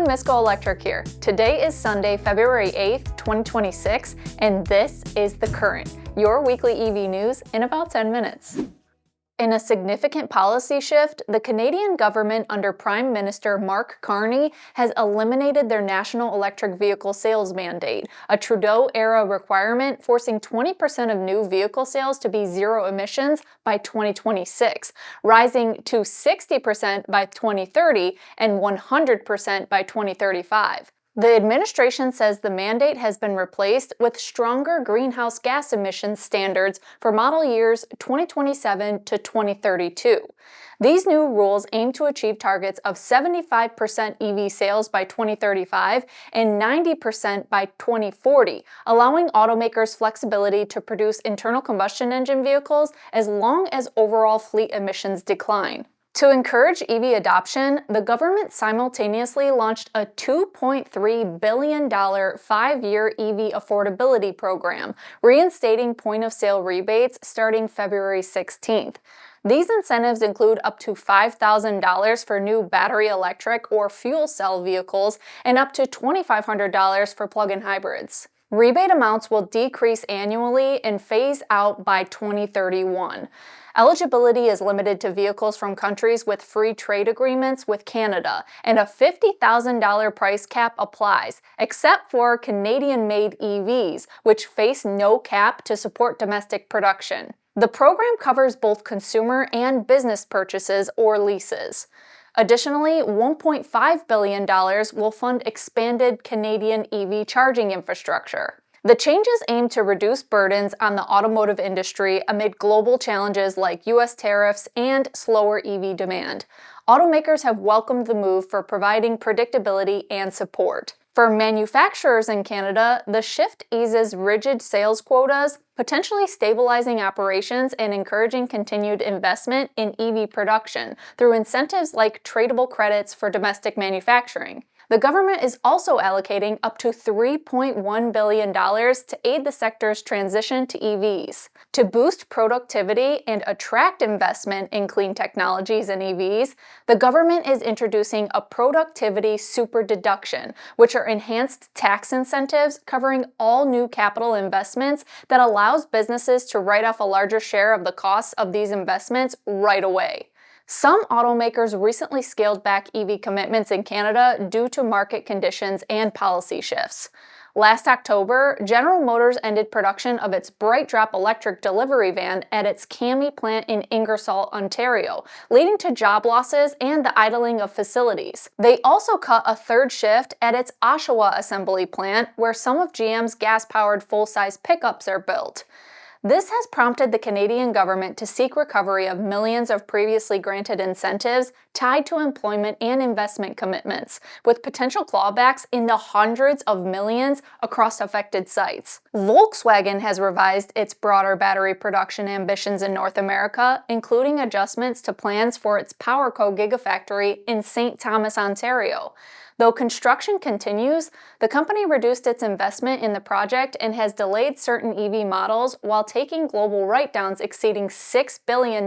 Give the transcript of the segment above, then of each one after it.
Miss GoElectric here. Today is Sunday, February 8th, 2026, and this is The Current, your weekly EV news in about 10 minutes. In a significant policy shift, the Canadian government under Prime Minister Mark Carney has eliminated their national electric vehicle sales mandate, a Trudeau-era requirement forcing 20% of new vehicle sales to be zero emissions by 2026, rising to 60% by 2030 and 100% by 2035. The administration says the mandate has been replaced with stronger greenhouse gas emissions standards for model years 2027 to 2032. These new rules aim to achieve targets of 75% EV sales by 2035 and 90% by 2040, allowing automakers flexibility to produce internal combustion engine vehicles as long as overall fleet emissions decline. To encourage EV adoption, the government simultaneously launched a $2.3 billion 5-year EV affordability program, reinstating point-of-sale rebates starting February 16th. These incentives include up to $5,000 for new battery electric or fuel cell vehicles and up to $2,500 for plug-in hybrids. Rebate amounts will decrease annually and phase out by 2031. Eligibility is limited to vehicles from countries with free trade agreements with Canada, and a $50,000 price cap applies, except for Canadian-made EVs, which face no cap to support domestic production. The program covers both consumer and business purchases or leases. Additionally, $1.5 billion will fund expanded Canadian EV charging infrastructure. The changes aim to reduce burdens on the automotive industry amid global challenges like U.S. tariffs and slower EV demand. Automakers have welcomed the move for providing predictability and support. For manufacturers in Canada, the shift eases rigid sales quotas, potentially stabilizing operations and encouraging continued investment in EV production through incentives like tradable credits for domestic manufacturing. The government is also allocating up to $3.1 billion to aid the sector's transition to EVs. To boost productivity and attract investment in clean technologies and EVs, the government is introducing a productivity super deduction, which are enhanced tax incentives covering all new capital investments that allows businesses to write off a larger share of the costs of these investments right away. Some automakers recently scaled back EV commitments in Canada due to market conditions and policy shifts. Last October, General Motors ended production of its BrightDrop electric delivery van at its Cami plant in Ingersoll, Ontario, leading to job losses and the idling of facilities. They also cut a third shift at its Oshawa assembly plant, where some of GM's gas-powered full-size pickups are built. This has prompted the Canadian government to seek recovery of millions of previously granted incentives tied to employment and investment commitments, with potential clawbacks in the hundreds of millions across affected sites. Volkswagen has revised its broader battery production ambitions in North America, including adjustments to plans for its PowerCo Gigafactory in St. Thomas, Ontario. Though construction continues, the company reduced its investment in the project and has delayed certain EV models while taking global write-downs exceeding $6 billion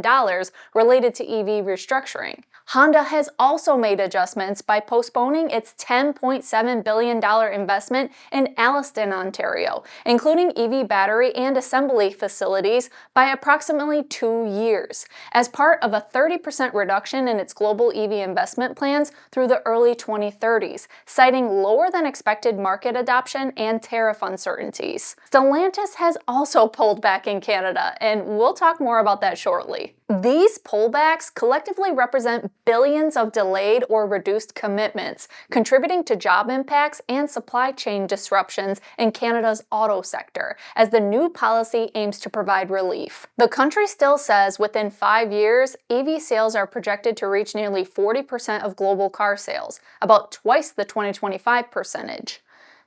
related to EV restructuring. Honda has also made adjustments by postponing its $10.7 billion investment in Alliston, Ontario, including EV battery and assembly facilities, by approximately 2 years, as part of a 30% reduction in its global EV investment plans through the early 2030s, citing lower than expected market adoption and tariff uncertainties. Stellantis has also pulled back in Canada, and we'll talk more about that shortly. These pullbacks collectively represent billions of delayed or reduced commitments, contributing to job impacts and supply chain disruptions in Canada's auto sector, as the new policy aims to provide relief. The country still says within 5 years, EV sales are projected to reach nearly 40% of global car sales, about twice the 2025 percentage.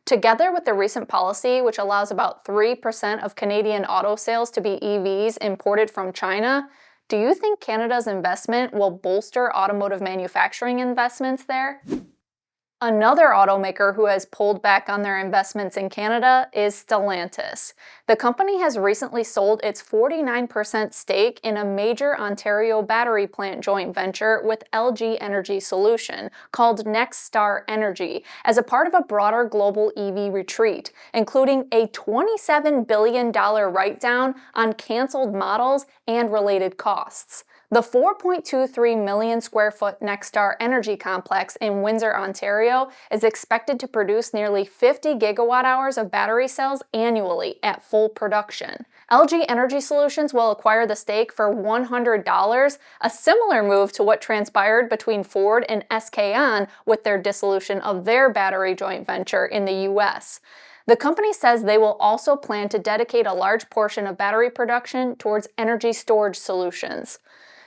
Together with the recent policy, which allows about 3% of Canadian auto sales to be EVs imported from China, do you think Canada's investment will bolster automotive manufacturing investments there? Another automaker who has pulled back on their investments in Canada is Stellantis. The company has recently sold its 49% stake in a major Ontario battery plant joint venture with LG Energy Solution called Nexstar Energy as a part of a broader global EV retreat, including a $27 billion write-down on canceled models and related costs. The 4.23 million square foot Nexstar Energy Complex in Windsor, Ontario is expected to produce nearly 50 gigawatt hours of battery cells annually at full production. LG Energy Solutions will acquire the stake for $100, a similar move to what transpired between Ford and SK On with their dissolution of their battery joint venture in the US. The company says they will also plan to dedicate a large portion of battery production towards energy storage solutions.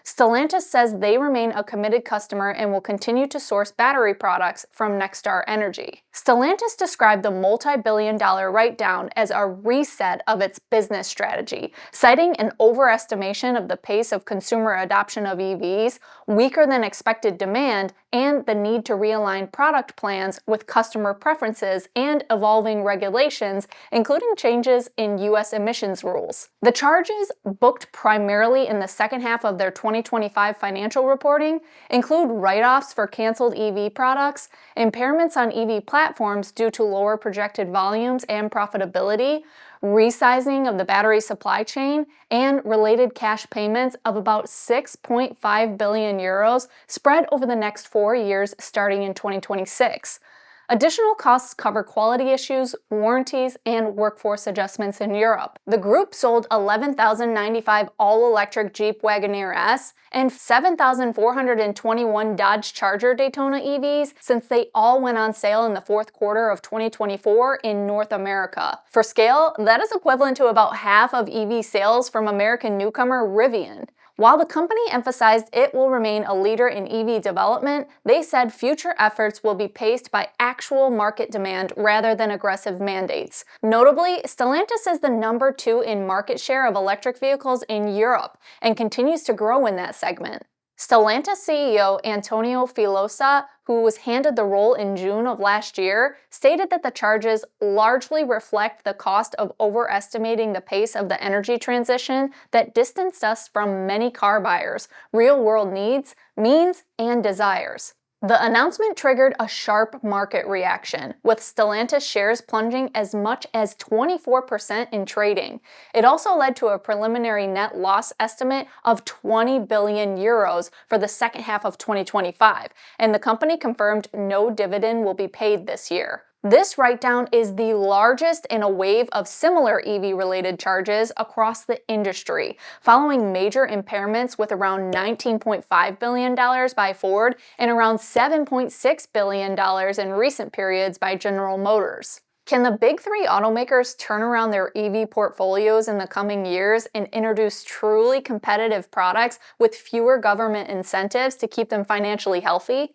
Stellantis says they remain a committed customer and will continue to source battery products from Nexstar Energy. Stellantis described the multi-billion-dollar write-down as a reset of its business strategy, citing an overestimation of the pace of consumer adoption of EVs, weaker than expected demand, and the need to realign product plans with customer preferences and evolving regulations, including changes in U.S. emissions rules. The charges, booked primarily in the second half of their 2025 financial reporting, include write-offs for canceled EV products, impairments on EV platforms due to lower projected volumes and profitability, resizing of the battery supply chain, and related cash payments of about 6.5 billion euros spread over the next 4 years starting in 2026. Additional costs cover quality issues, warranties, and workforce adjustments in Europe. The group sold 11,095 all-electric Jeep Wagoneer S and 7,421 Dodge Charger Daytona EVs since they all went on sale in the fourth quarter of 2024 in North America. For scale, that is equivalent to about half of EV sales from American newcomer Rivian. While the company emphasized it will remain a leader in EV development, they said future efforts will be paced by actual market demand rather than aggressive mandates. Notably, Stellantis is the number 2 in market share of electric vehicles in Europe and continues to grow in that segment. Stellantis CEO Antonio Filosa, who was handed the role in June of last year, stated that the charges largely reflect the cost of overestimating the pace of the energy transition that distanced us from many car buyers, real-world needs, means, and desires. The announcement triggered a sharp market reaction, with Stellantis shares plunging as much as 24% in trading. It also led to a preliminary net loss estimate of 20 billion euros for the second half of 2025, and the company confirmed no dividend will be paid this year. This write-down is the largest in a wave of similar EV-related charges across the industry, following major impairments with around $19.5 billion by Ford and around $7.6 billion in recent periods by General Motors. Can the big 3 automakers turn around their EV portfolios in the coming years and introduce truly competitive products with fewer government incentives to keep them financially healthy?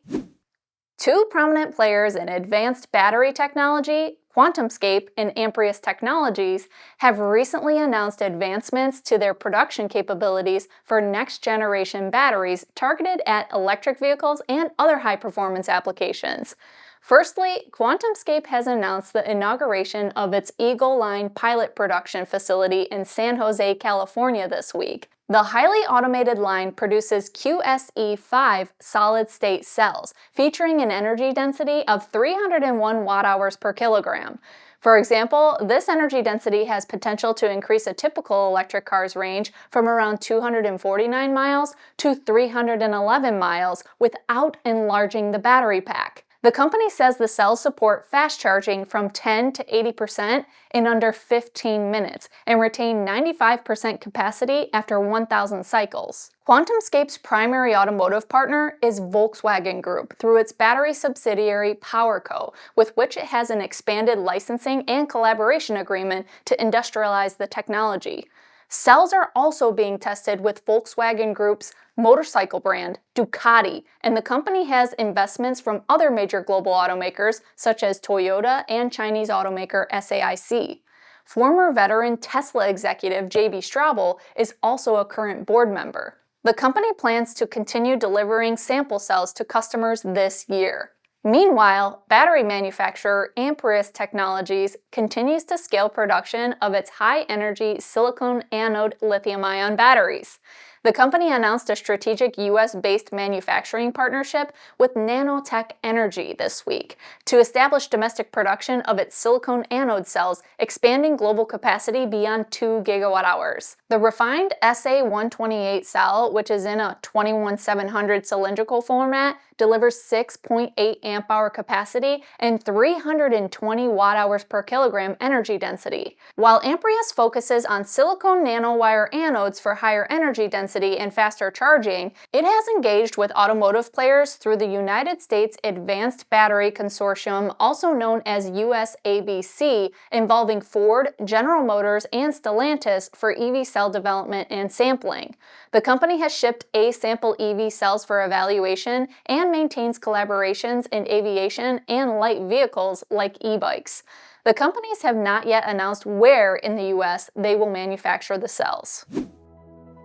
2 prominent players in advanced battery technology, Quantumscape and Amprius Technologies, have recently announced advancements to their production capabilities for next-generation batteries targeted at electric vehicles and other high-performance applications. Firstly, Quantumscape has announced the inauguration of its Eagle Line pilot production facility in San Jose, California this week. The highly automated line produces QSE-5 solid-state cells, featuring an energy density of 301 watt-hours per kilogram. For example, this energy density has potential to increase a typical electric car's range from around 249 miles to 311 miles without enlarging the battery pack. The company says the cells support fast charging from 10 to 80% in under 15 minutes and retain 95% capacity after 1,000 cycles. Quantumscape's primary automotive partner is Volkswagen Group through its battery subsidiary PowerCo, with which it has an expanded licensing and collaboration agreement to industrialize the technology. Cells are also being tested with Volkswagen Group's motorcycle brand, Ducati, and the company has investments from other major global automakers such as Toyota and Chinese automaker SAIC. Former veteran Tesla executive J.B. Straubel is also a current board member. The company plans to continue delivering sample cells to customers this year. Meanwhile, battery manufacturer Amprius Technologies continues to scale production of its high-energy silicon anode lithium-ion batteries. The company announced a strategic U.S.-based manufacturing partnership with Nanotech Energy this week to establish domestic production of its silicon anode cells, expanding global capacity beyond 2 gigawatt-hours. The refined SA-128 cell, which is in a 21700 cylindrical format, delivers 6.8 amp-hour capacity and 320 watt-hours per kilogram energy density. While Amprius focuses on silicon nanowire anodes for higher energy density and faster charging, it has engaged with automotive players through the United States Advanced Battery Consortium, also known as USABC, involving Ford, General Motors, and Stellantis for EV cell development and sampling. The company has shipped A-sample EV cells for evaluation and maintains collaborations in aviation and light vehicles like e-bikes. The companies have not yet announced where in the US they will manufacture the cells.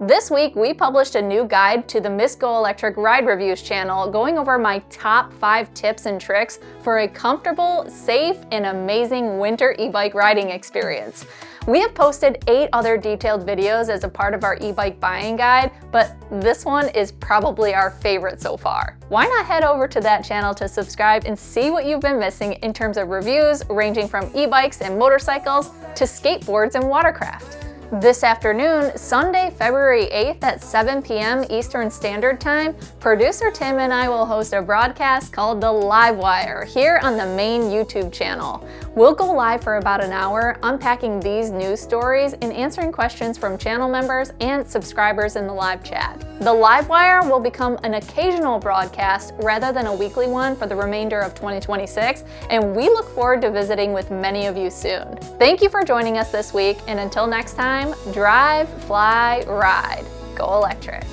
This week, we published a new guide to the Miss GoElectric Ride Reviews channel, going over my top 5 tips and tricks for a comfortable, safe, and amazing winter e-bike riding experience. We have posted 8 other detailed videos as a part of our e-bike buying guide, but this one is probably our favorite so far. Why not head over to that channel to subscribe and see what you've been missing in terms of reviews ranging from e-bikes and motorcycles to skateboards and watercraft. This afternoon, Sunday, February 8th at 7 p.m. Eastern Standard Time, producer Tim and I will host a broadcast called The Live Wire here on the main YouTube channel. We'll go live for about an hour, unpacking these news stories and answering questions from channel members and subscribers in the live chat. The Live Wire will become an occasional broadcast rather than a weekly one for the remainder of 2026, and we look forward to visiting with many of you soon. Thank you for joining us this week, and until next time, drive, fly, ride. Go electric.